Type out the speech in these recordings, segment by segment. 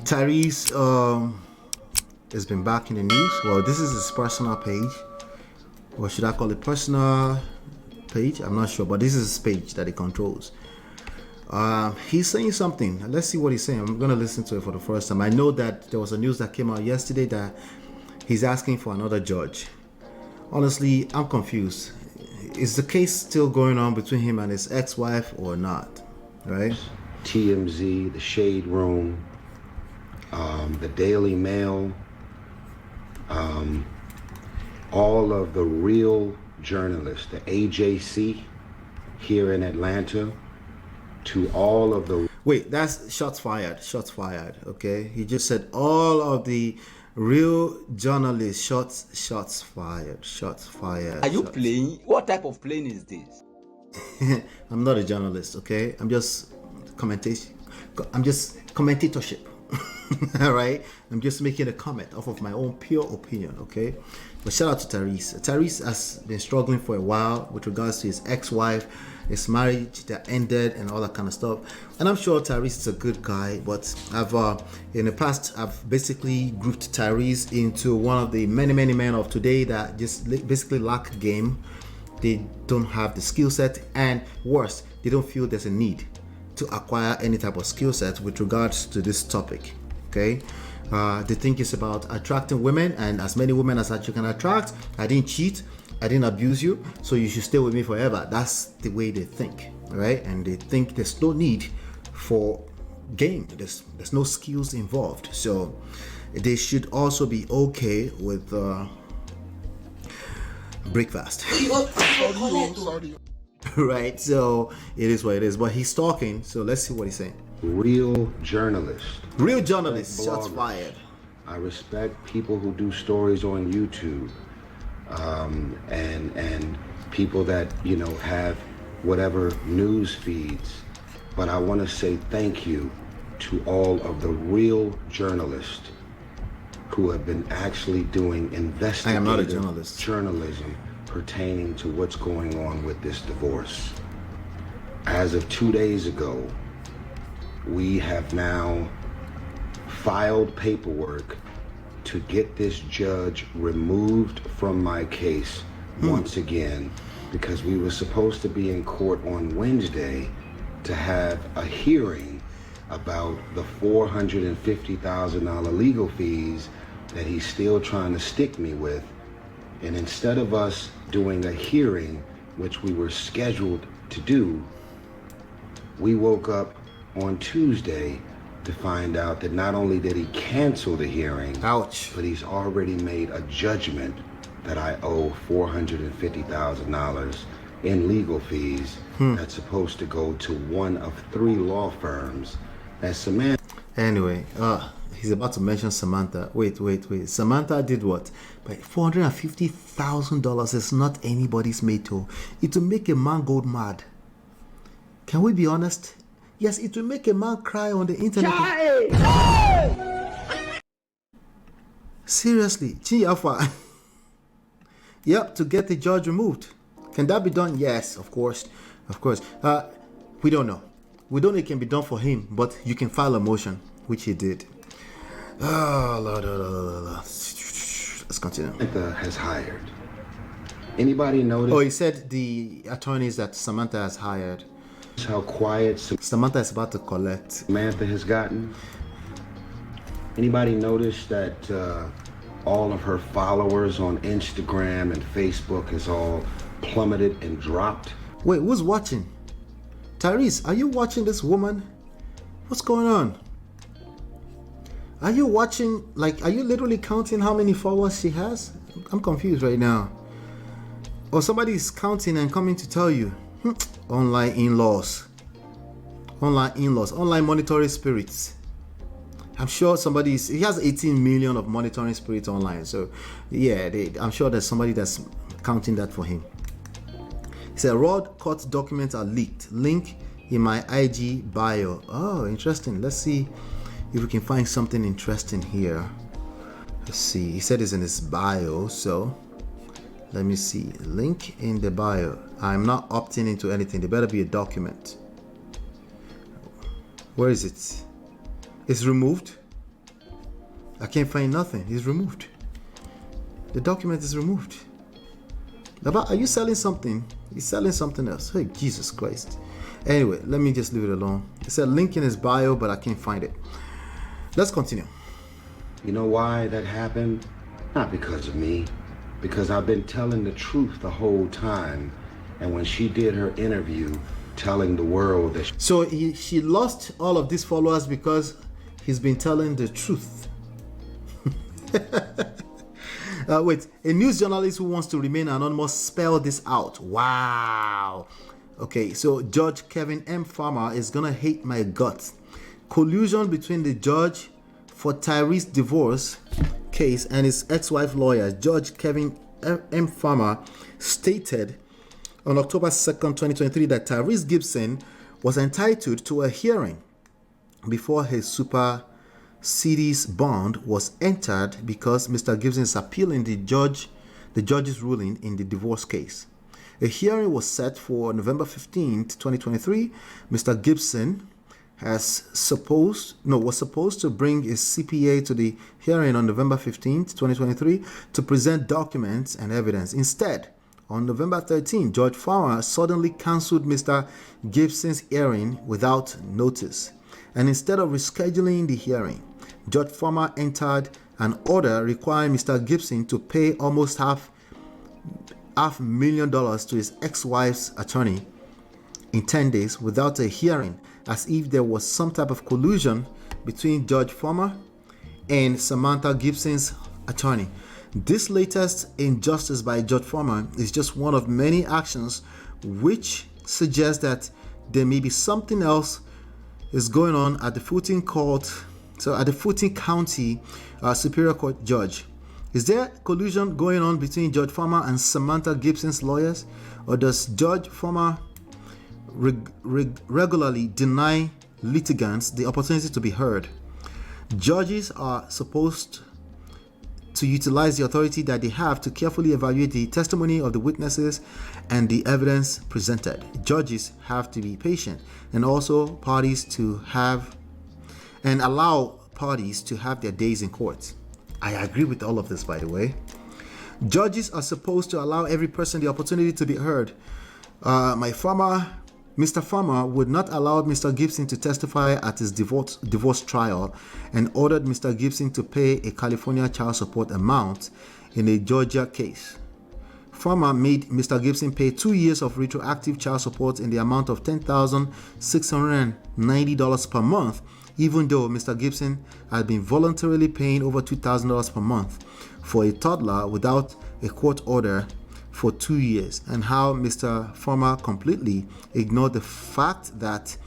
Tyrese has been back in the news. Well, this is his personal page, or should I call it personal page? I'm not sure, but this is his page that he controls. He's saying something. Let's see what he's saying. I'm gonna listen to it for the first time. I know that there was a news that came out yesterday that he's asking for another judge. Honestly, I'm confused. Is the case still going on between him and his ex-wife or not? Right? TMZ, the Shade Room, the Daily Mail, all of the real journalists, the AJC here in Atlanta, to all of the... Wait, that's shots fired. Shots fired. Okay, he just said all of the real journalists. Shots fired. Shots fired. Are you playing? What type of plane is this? I'm not a journalist. Okay, I'm just commentatorship. All right, I'm just making a comment off of my own pure opinion. Okay, but shout out to Tyrese. Tyrese has been struggling for a while with regards to his ex-wife, his marriage that ended, and all that kind of stuff. And I'm sure Tyrese is a good guy, but I've in the past I've basically grouped Tyrese into one of the many men of today that just basically lack game. They don't have the skill set, and worse, they don't feel there's a need to acquire any type of skill set with regards to this topic. Okay, they think it's about attracting women, and as many women as that you can attract. I didn't cheat, I didn't abuse you, so you should stay with me forever. That's the way they think, right? And they think there's no need for game. There's no skills involved, so they should also be okay with breakfast. Right, so it is what it is. But he's talking, so let's see what he's saying. Real journalists. Real journalists. Shots fired. I respect people who do stories on YouTube, and people that, you know, have whatever news feeds. But I want to say thank you to all of the real journalists who have been actually doing investigative I am not a journalist. Journalism pertaining to what's going on with this divorce. As of 2 days ago, we have now filed paperwork to get this judge removed from my case once again, because we were supposed to be in court on Wednesday to have a hearing about the $450,000 legal fees that he's still trying to stick me with. And instead of us doing a hearing, which we were scheduled to do, we woke up on Tuesday to find out that not only did he cancel the hearing, ouch, but he's already made a judgment that I owe $450,000 in legal fees that's supposed to go to one of 3 law firms. That's Samantha. Anyway, he's about to mention Samantha. Wait. Samantha did what? But $450,000 is not anybody's mate. It will make a man go mad. Can we be honest? Yes, it will make a man cry on the internet. Seriously, Chiafa. Yep, to get the judge removed. Can that be done? Yes, of course. We don't know. We don't know it can be done for him, but you can file a motion, which he did. Oh, Lord. Let's continue. Samantha has hired. Anybody notice? Oh, he said the attorneys that Samantha has hired. How quiet Samantha is about to collect. Samantha has gotten? Anybody notice that all of her followers on Instagram and Facebook has all plummeted and dropped? Wait, who's watching? Tyrese, are you watching this woman? What's going on? Are you watching, like, are you literally counting how many followers she has? I'm confused right now. Or somebody is counting and coming to tell you. Online in-laws, online monitoring spirits. I'm sure he has 18 million of monitoring spirits online. So yeah, I'm sure there's somebody that's counting that for him. He said raw court documents are leaked. Link in my IG bio. Oh, interesting. Let's see if we can find something interesting here. Let's see. He said it's in his bio, so let me see. Link in the bio. I'm not opting into anything. There better be a document. Where is it? It's removed. I can't find nothing. It's removed. The document is removed. Are you selling something? He's selling something else. Hey, Jesus Christ. Anyway, let me just leave it alone. It said link in his bio, but I can't find it. Let's continue. You know why that happened? Not because of me. Because I've been telling the truth the whole time. And when she did her interview telling the world that she lost all of these followers because he's been telling the truth. Wait, a news journalist who wants to remain anonymous spelled this out. Wow. Okay, so Judge Kevin M. Farmer is gonna hate my guts. Collusion between the judge for Tyrese divorce case and his ex-wife lawyer, Judge Kevin M. Farmer, stated on October 2nd, 2023 that Tyrese Gibson was entitled to a hearing before his supersedes bond was entered because Mr. Gibson is appealing the judge's ruling in the divorce case. A hearing was set for November 15th, 2023. Mr. Gibson was supposed to bring his CPA to the hearing on November 15th, 2023 to present documents and evidence. Instead, on November 13th, Judge Farmer suddenly cancelled Mr. Gibson's hearing without notice. And instead of rescheduling the hearing, Judge Farmer entered an order requiring Mr. Gibson to pay almost $500,000 to his ex-wife's attorney in 10 days without a hearing, as if there was some type of collusion between Judge Farmer and Samantha Gibson's attorney. This latest injustice by Judge Farmer is just one of many actions which suggest that there may be something else is going on at the Fulton County Superior Court judge. Is there collusion going on between Judge Farmer and Samantha Gibson's lawyers, or does Judge Farmer regularly deny litigants the opportunity to be heard? Judges are supposed to utilize the authority that they have to carefully evaluate the testimony of the witnesses and the evidence presented. Judges have to be patient and allow parties to have their days in court. I agree with all of this, by the way. Judges are supposed to allow every person the opportunity to be heard. Mr. Farmer would not allow Mr. Gibson to testify at his divorce trial and ordered Mr. Gibson to pay a California child support amount in a Georgia case. Farmer made Mr. Gibson pay 2 years of retroactive child support in the amount of $10,690 per month, even though Mr. Gibson had been voluntarily paying over $2,000 per month for a toddler without a court order for 2 years, and how Mr. Farmer completely ignored the fact that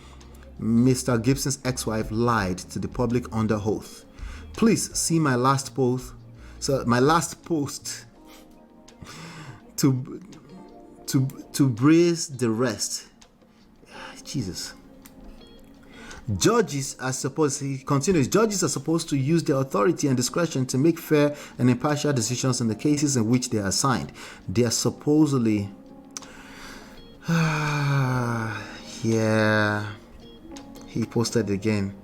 Mr. Gibson's ex-wife lied to the public under oath. Please see my last post. So my last post to brace the rest. Jesus. Judges are supposed to use their authority and discretion to make fair and impartial decisions in the cases in which they are assigned. They are supposedly yeah, he posted again.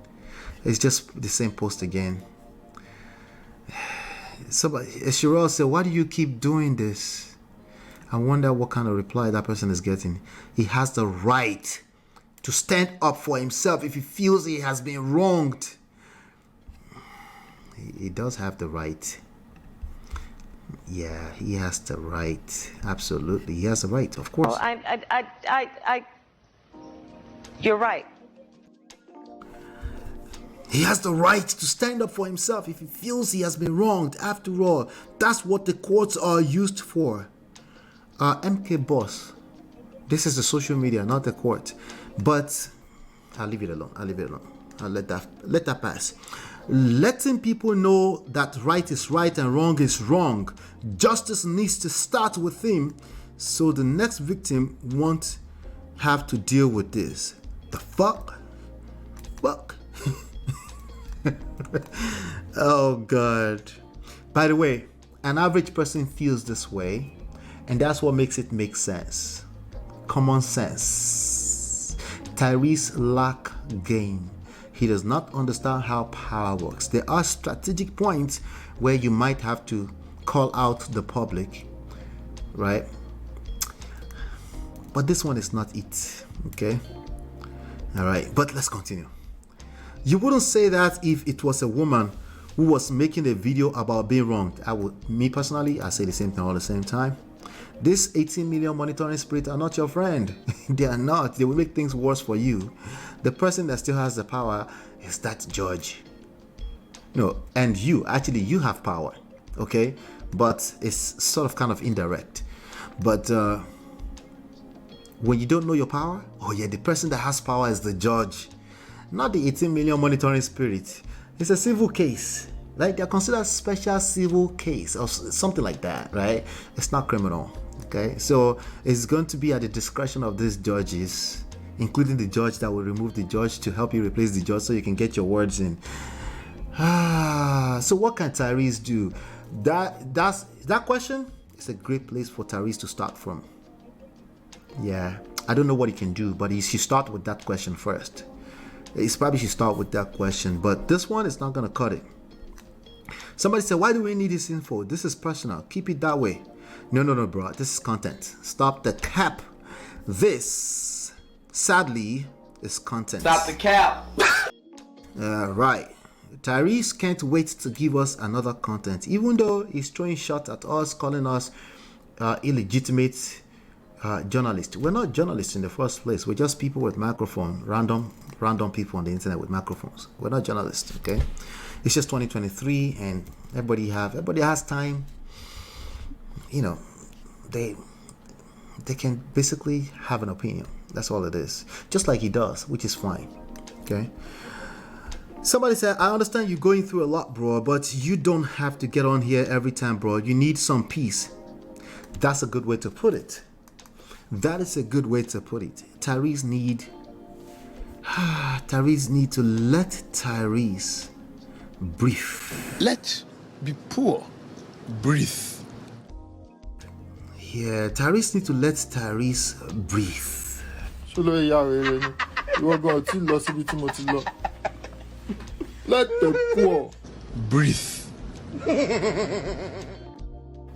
It's just the same post again. Somebody, Sherelle said, why do you keep doing this? I wonder what kind of reply that person is getting. He has the right to stand up for himself if he feels he has been wronged. He does have the right. Yeah, he has the right. Absolutely, he has the right, of course. You're right. He has the right to stand up for himself if he feels he has been wronged. After all, that's what the courts are used for. MK Boss, this is the social media, not the court. But I'll leave it alone. I'll let that pass. Letting people know that right is right and wrong is wrong. Justice needs to start with him, so the next victim won't have to deal with this. The fuck. Oh God. By the way, an average person feels this way, and that's what makes it make sense. Common sense. Tyrese lack game. He does not understand how power works. There are strategic points where you might have to call out the public, right? But this one is not it, okay? All right, but let's continue. You wouldn't say that if it was a woman who was making a video about being wronged. Me personally, I say the same thing all the same time. This 18 million monitoring spirits are not your friend. They are not. They will make things worse for you. The person that still has the power is that judge. No, and you have power, okay? But it's sort of kind of indirect. But when you don't know your power, oh yeah, the person that has power is the judge, not the 18 million monitoring spirit. It's a civil case. Like, they're considered special civil case or something like that, right? It's not criminal, okay? So it's going to be at the discretion of these judges, including the judge that will remove the judge to help you replace the judge so you can get your words in. So what can Tyrese do? That question is a great place for Tyrese to start from. Yeah, I don't know what he can do, but he should start with that question first. He probably should start with that question, but this one is not going to cut it. Somebody said, why do we need this info? This is personal. Keep it that way. No, bro. This is content. Stop the cap. This, sadly, is content. Stop the cap. Right. Tyrese can't wait to give us another content, even though he's throwing shots at us, calling us illegitimate journalists. We're not journalists in the first place. We're just people with microphones, random people on the internet with microphones. We're not journalists, okay? It's just 2023, and everybody has time. You know, they can basically have an opinion. That's all it is. Just like he does, which is fine, okay? Somebody said, I understand you're going through a lot, bro, but you don't have to get on here every time, bro. You need some peace. That's a good way to put it. That is a good way to put it. Tyrese need to let Tyrese breathe. Let be poor. Breathe. Yeah, Tyrese need to let Tyrese breathe. Let the poor breathe.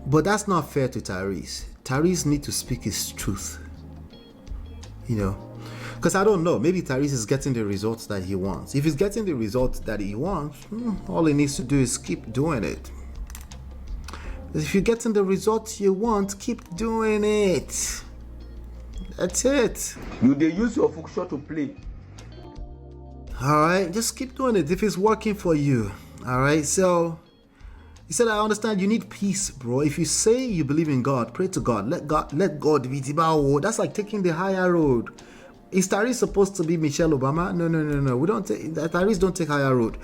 But that's not fair to Tyrese. Tyrese need to speak his truth. You know, because I don't know, maybe Tyrese is getting the results that he wants. If he's getting the results that he wants, all he needs to do is keep doing it. If you're getting the results you want, keep doing it. That's it. You dey use your function to play. Alright, just keep doing it if it's working for you. Alright, so he said, I understand you need peace, bro. If you say you believe in God, pray to God. Let God be Tibawo. That's like taking the higher road. Is Tyrese supposed to be Michelle Obama? No. We don't take Tyrese don't take higher road.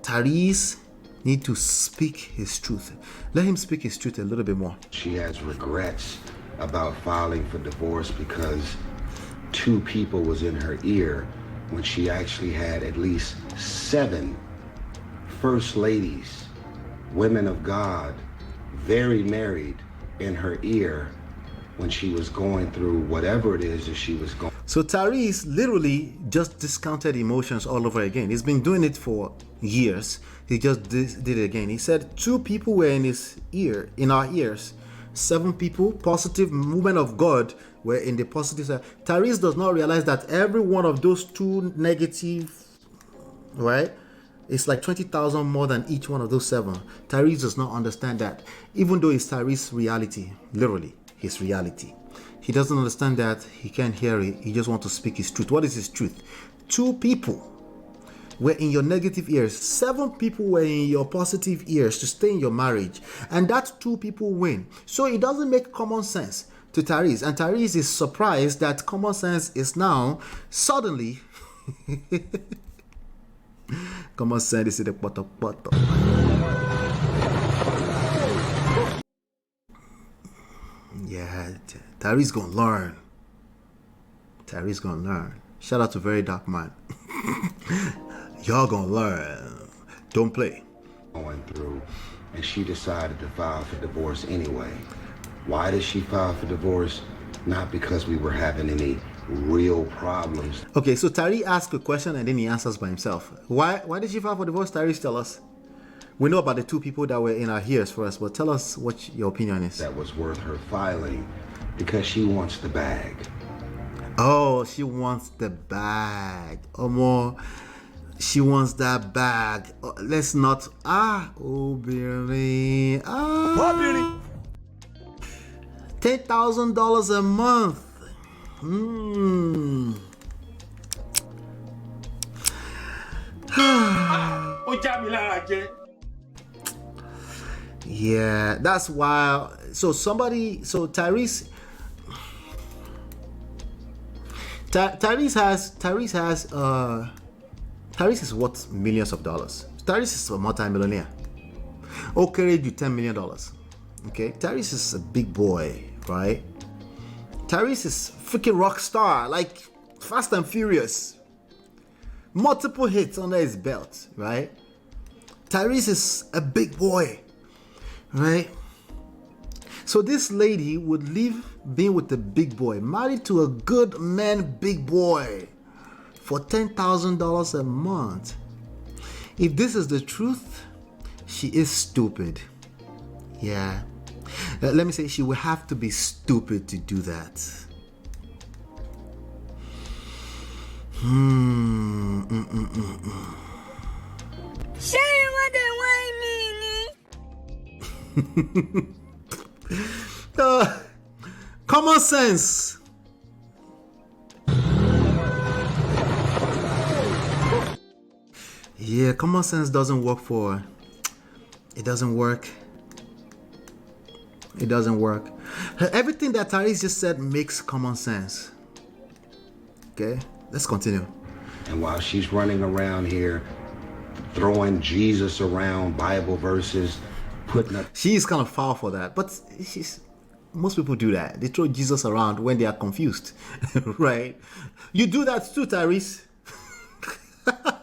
Tyrese need to speak his truth. Let him speak his truth a little bit more. She has regrets about filing for divorce because 2 people was in her ear when she actually had at least 7 first ladies, women of God, very married, in her ear when she was going through whatever it is that she was going. So Tyrese literally just discounted emotions all over again. He's been doing it for years. He just did it again. He said 2 people were in his ear, in our ears. 7 people, positive women of God, were in the positive side. Tyrese does not realize that every one of those 2 negative, right? It's like 20,000 more than each one of those 7. Tyrese does not understand that. Even though it's Tyrese's reality, literally his reality, he doesn't understand that. He can't hear it. He just wants to speak his truth. What is his truth? 2 people were in your negative ears. 7 people were in your positive ears to stay in your marriage, and that 2 people win. So it doesn't make common sense to Tyrese, and Tyrese is surprised that common sense is now suddenly common sense is the poto. Yeah, Tyrese gonna learn. Tyrese gonna learn. Shout out to Very Dark Man. Y'all gonna learn. Don't play. Going through, and she decided to file for divorce anyway. Why did she file for divorce? Not because we were having any real problems. Okay, so Tyrese asked a question and then he answers by himself. Why did she file for divorce? Tyrese, tell us. We know about the two people that were in our ears for us, but tell us what your opinion is. That was worth her filing because she wants the bag. Oh, she wants the bag. Oh, more. She wants that bag. Oh, let's not. Oh, Billy. $10,000 a month. Yeah, that's why. So Tyrese is worth millions of dollars. Tyrese is a multi-millionaire. Okay, do $10 million. Okay, Tyrese is a big boy, right? Tyrese is freaking rock star, like Fast and Furious. Multiple hits under his belt, right? Tyrese is a big boy, right? So this lady would leave being with a big boy, married to a good man, big boy, for $10,000 a month. If this is the truth, she is stupid. Yeah. Let me say, she will have to be stupid to do that. Common sense. Yeah, common sense doesn't work for her. It doesn't work. It doesn't work. Everything that Tyrese just said makes common sense. Okay, let's continue. And while she's running around here throwing Jesus around, Bible verses, putting up... She's kind of foul for that, but most people do that. They throw Jesus around when they are confused, right? You do that too, Tyrese.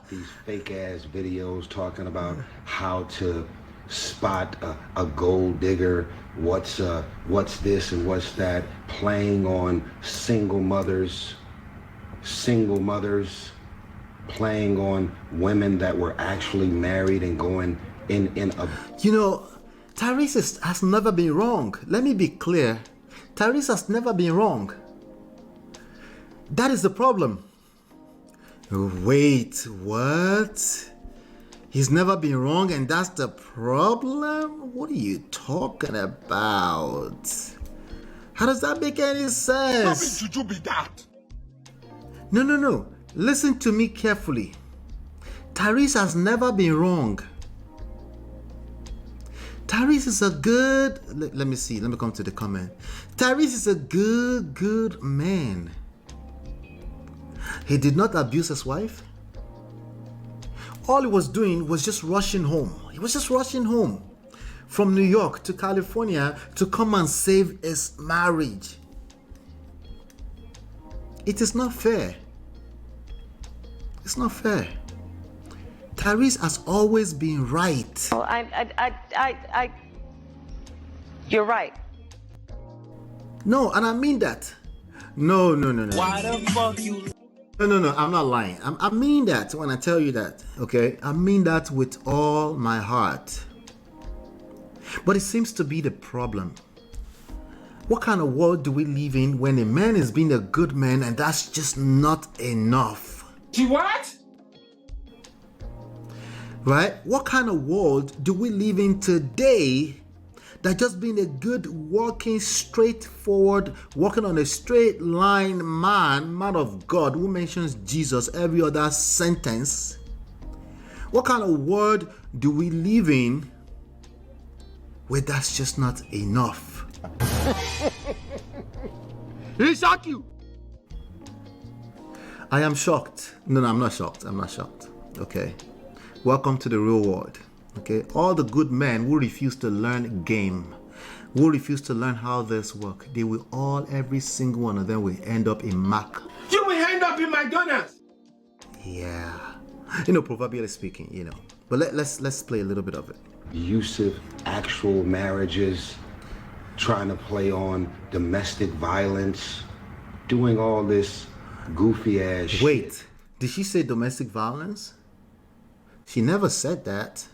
these fake ass videos talking about how to spot a gold digger, what's this and what's that, playing on single mothers, playing on women that were actually married and going in a... You know, Tyrese has never been wrong. Let me be clear. Tyrese has never been wrong. That is the problem. Wait, what? He's never been wrong and that's the problem? What are you talking about? How does that make any sense? Should you be that? No. Listen to me carefully. Tyrese has never been wrong. Tyrese is a good... Let me see. Let me come to the comment. Tyrese is a good man. He did not abuse his wife. All he was doing was just rushing home. He was just rushing home from New York to California to come and save his marriage. It is not fair. It's not fair. Tyrese has always been right. Oh, you're right. No, and I mean that. No. Why the fuck you? No, I'm not lying. I mean that when I tell you that, okay? I mean that with all my heart. But it seems to be the problem. What kind of world do we live in when a man is being a good man and that's just not enough? She what? Right? What kind of world do we live in today that just being a good, walking, straightforward, walking on a straight line man of God who mentions Jesus every other sentence? What kind of world do we live in where that's just not enough? He shock you. I am shocked. No, I'm not shocked. Okay. Welcome to the real world. Okay. All the good men who refuse to learn game, who refuse to learn how this works, they will all, every single one of them will end up in Mac. You will end up in McDonald's. Yeah. Proverbially speaking, But let's play a little bit of it. abusive actual marriages, trying to play on domestic violence, doing all this goofy ass shit. Wait, did she say domestic violence? She never said that.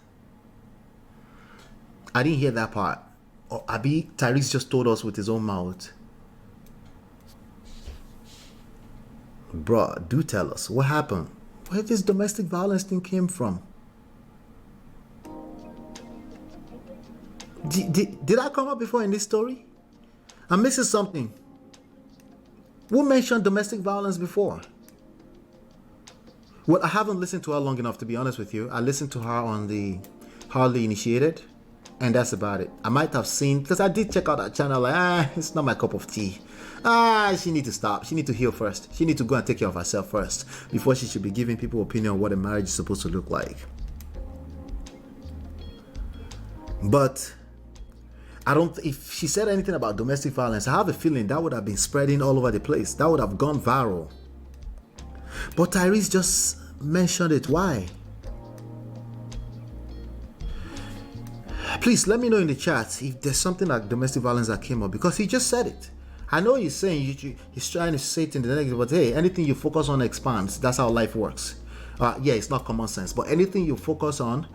I didn't hear that part. Or Abi, Tyrese just told us with his own mouth. Bruh, do tell us what happened. Where this domestic violence thing came from? Did I come up before in this story? I'm missing something. Who mentioned domestic violence before? Well, I haven't listened to her long enough, to be honest with you. I listened to her on the Hardly Initiated, and that's about it. I might have seen, because I did check out that channel, like, it's not my cup of tea. She need to stop. She need to heal first. She need to go and take care of herself first before she should be giving people opinion on what a marriage is supposed to look like. But I don't, if she said anything about domestic violence, I have a feeling that would have been spreading all over the place. That would have gone viral. But Tyrese just mentioned it. Why? Please let me know in the chat if there's something like domestic violence that came up, because he just said it. I know he's saying he's trying to say it in the negative, but hey, anything you focus on expands. That's how life works. Yeah, it's not common sense, but anything you focus on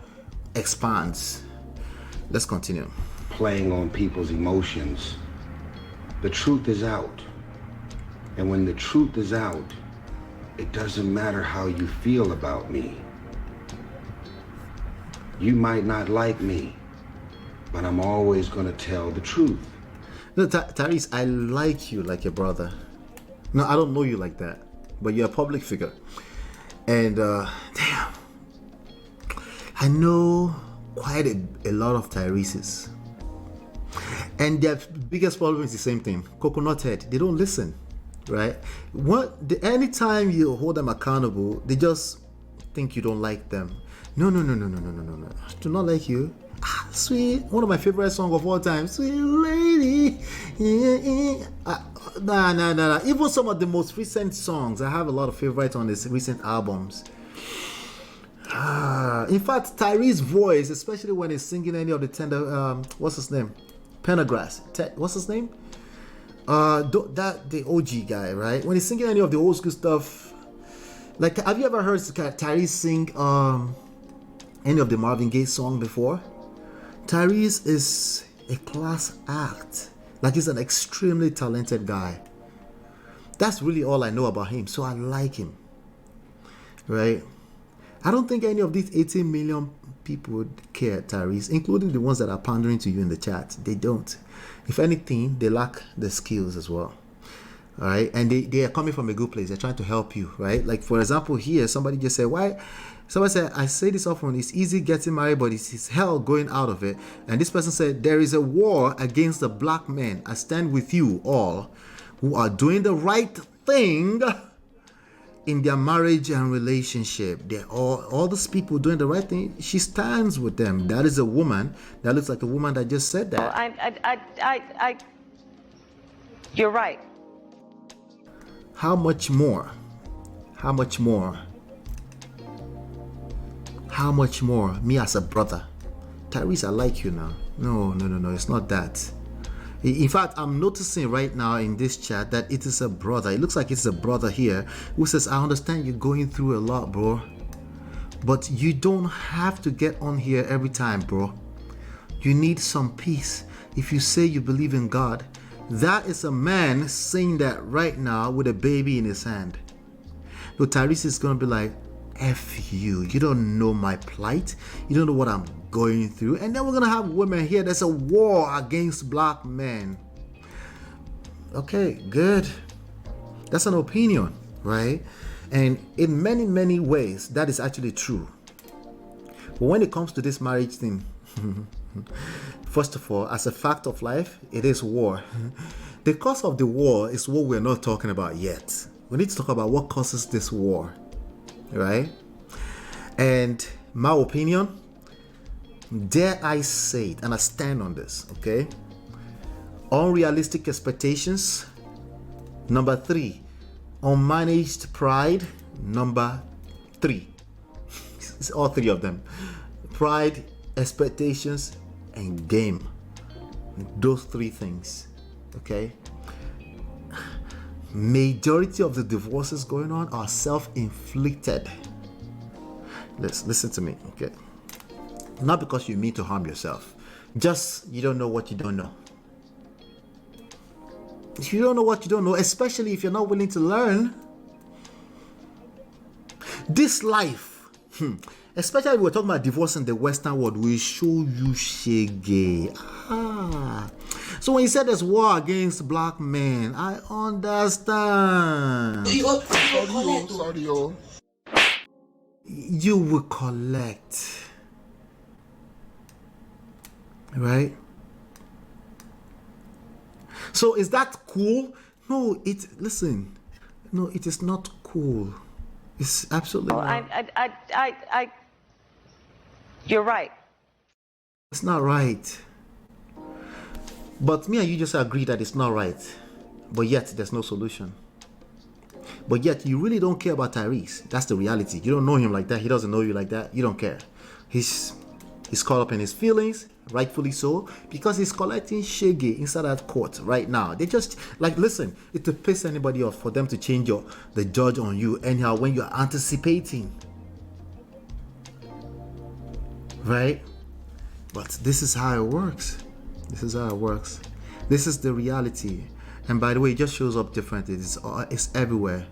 expands. Let's continue. Playing on people's emotions. The truth is out. And when the truth is out, it doesn't matter how you feel about me. You might not like me, but I'm always going to tell the truth. No, Tyrese, I like you like your brother. No, I don't know you like that, but you're a public figure. And damn, I know quite a lot of Tyreses. And their biggest problem is the same thing. Coconut head. They don't listen, right? Anytime you hold them accountable, they just think you don't like them. No. I do not like you. Sweet, one of my favorite songs of all time. Sweet lady. Nah. Even some of the most recent songs, I have a lot of favorites on these recent albums. In fact, Tyrese's voice, especially when he's singing any of the tender, what's his name? Pendergrass. What's his name? The OG guy, right? When he's singing any of the old school stuff, like, have you ever heard Tyrese sing any of the Marvin Gaye song before? Tyrese is a class act. Like, he's an extremely talented guy. That's really all I know about him, so I like him, right? I don't think any of these 18 million people would care, Tyrese, including the ones that are pandering to you in the chat. They don't. If anything, they lack the skills as well. All right, and they are coming from a good place. They're trying to help you, right? Like, for example, here somebody just said, why? Somebody said, I say this often, it's easy getting married, but it's hell going out of it. And this person said, there is a war against the black men. I stand with you all who are doing the right thing in their marriage and relationship. They're all those people doing the right thing. She stands with them. That is a woman. That looks like a woman that just said that. You're right. How much more? How much more? How much more? Me as a brother. Tyrese, I like you now. No, it's not that. In fact, I'm noticing right now in this chat that it is a brother. It looks like it's a brother here who says, I understand you're going through a lot, bro. But you don't have to get on here every time, bro. You need some peace. If you say you believe in God, that is a man saying that right now with a baby in his hand. So Tyrese is going to be like, F you. You don't know my plight. You don't know what I'm going through. And then we're going to have women here. There's a war against black men. Okay, good. That's an opinion, right? And in many, many ways, that is actually true. But when it comes to this marriage thing, first of all, as a fact of life, it is war. The cause of the war is what we're not talking about yet. We need to talk about what causes this war, right? And my opinion, dare I say it, and I stand on this, okay? Unrealistic expectations. Number 3, unmanaged pride. Number 3, it's all 3 of them. Pride, expectations, and game. Those 3 things, okay? Majority of the divorces going on are self-inflicted. Listen to me, okay? Not because you mean to harm yourself. Just you don't know what you don't know. If you don't know what you don't know, especially if you're not willing to learn, this life, especially if we're talking about divorce in the Western world, will show you shege. So when you said there's war against black men, I understand. You will collect. Right? So is that cool? No, listen. No, it is not cool. It's absolutely not. You're right. It's not right. But me and you just agree that it's not right. But yet there's no solution. But yet you really don't care about Tyrese. That's the reality. You don't know him like that. He doesn't know you like that. You don't care. He's caught up in his feelings, rightfully so, because he's collecting shege inside that court right now. They just, like, listen, it will piss anybody off for them to change the judge on you anyhow when you're anticipating. Right? But this is how it works. This is how it works. This is the reality. And by the way, it just shows up differently. It's everywhere.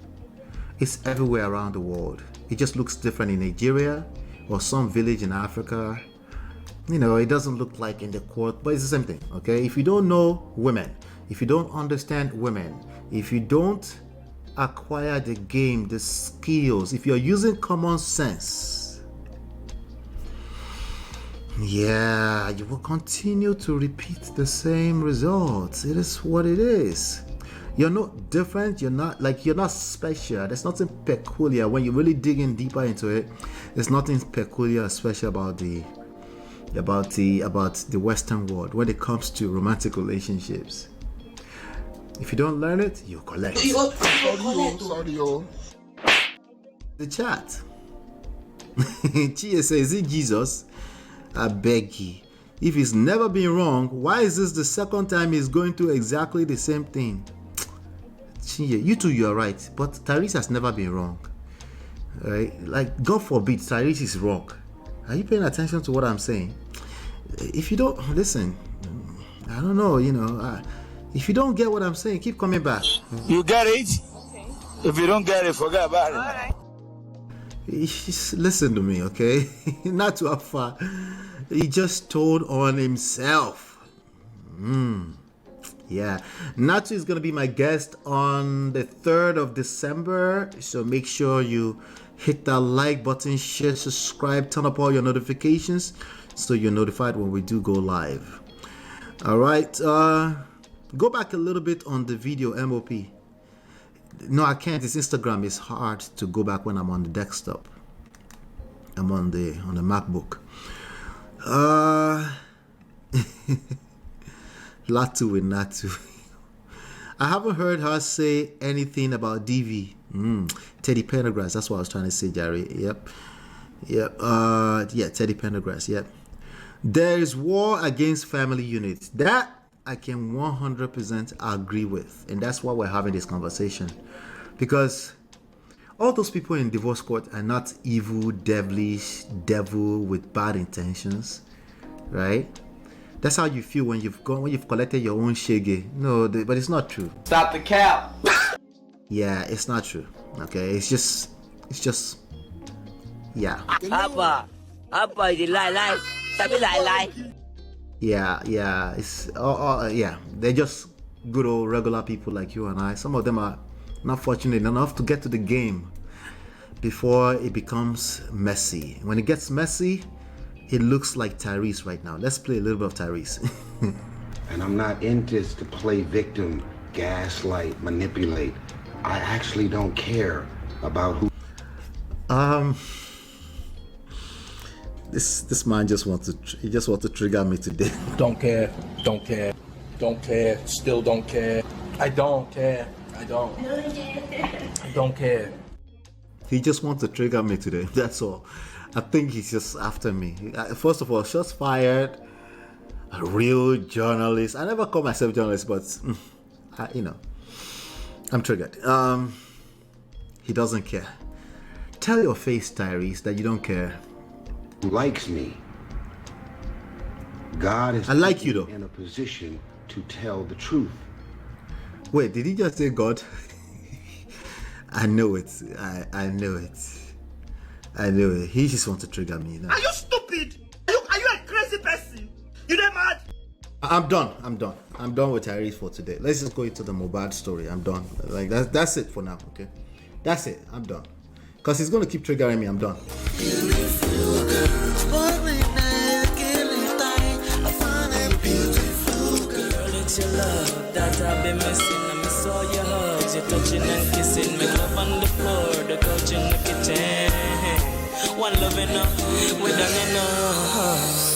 It's everywhere around the world. It just looks different in Nigeria or some village in Africa. You know, it doesn't look like in the court, but it's the same thing, okay? If you don't know women, if you don't understand women, if you don't acquire the game, the skills, if you're using common sense, yeah, you will continue to repeat the same results. It is what it is. You're not different. You're not special. There's nothing peculiar. When you really dig in deeper into it, there's nothing peculiar or special about the Western world when it comes to romantic relationships. If you don't learn it, you collect. The chat. Chia says, is it Jesus? I beg you. If he's never been wrong, why is this the second time he's going through exactly the same thing? Chia, you two, you're right, but Tyrese has never been wrong. Right? Like, God forbid Tyrese is wrong. Are you paying attention to what I'm saying? If you don't listen, I don't know, if you don't get what I'm saying, keep coming back. You get it? Okay. If you don't get it, forget about it. All right. Just listen to me, okay? Not too far. He just told on himself. Yeah. Natu is going to be my guest on the 3rd of December. So make sure you hit that like button, share, subscribe, turn up all your notifications so you're notified when we do go live. All right. Go back a little bit on the video, MOP. No, I can't. It's Instagram. It's hard to go back when I'm on the desktop. I'm on the MacBook. Latu with Natu. I haven't heard her say anything about DV. Teddy Pendergrass. That's what I was trying to say, Jerry. Yep. Yeah, Teddy Pendergrass. Yep. There is war against family units. That I can 100% agree with. And that's why we're having this conversation. Because all those people in divorce court are not evil, devilish, devil with bad intentions. Right? That's how you feel when you've collected your own shege. No, but it's not true. Stop the cap. Yeah, it's not true. Okay, it's just, yeah. Abba, you lie. Stop it, lie. Yeah, it's, yeah. They're just good old regular people like you and I. Some of them are not fortunate enough to get to the game before it becomes messy. When it gets messy, it looks like Tyrese right now. Let's play a little bit of Tyrese. And I'm not in this to play victim, gaslight, manipulate. I actually don't care about who. This man just wants to trigger me today. Don't care, still don't care. I don't care. He just wants to trigger me today. That's all. I think he's just after me. First of all, shots fired. A real journalist. I never call myself journalist, but I'm triggered. He doesn't care. Tell your face, Tyrese, that you don't care. Likes me. God is I like you, though. in a position to tell the truth. Wait, did he just say God? I know it. I know it. I know it. He just wants to trigger me now. Are you stupid? Are you a crazy person? You not mad? I'm done. I'm done with Tyrese for today. Let's just go into the Mohbad story. I'm done. Like that's it for now. Okay, that's it. I'm done. Cause he's gonna keep triggering me. I'm done. It's your love that I've been missing. I miss all your hugs, your touching and kissing. Make love on the floor, the couch in the kitchen. One love enough, we done enough.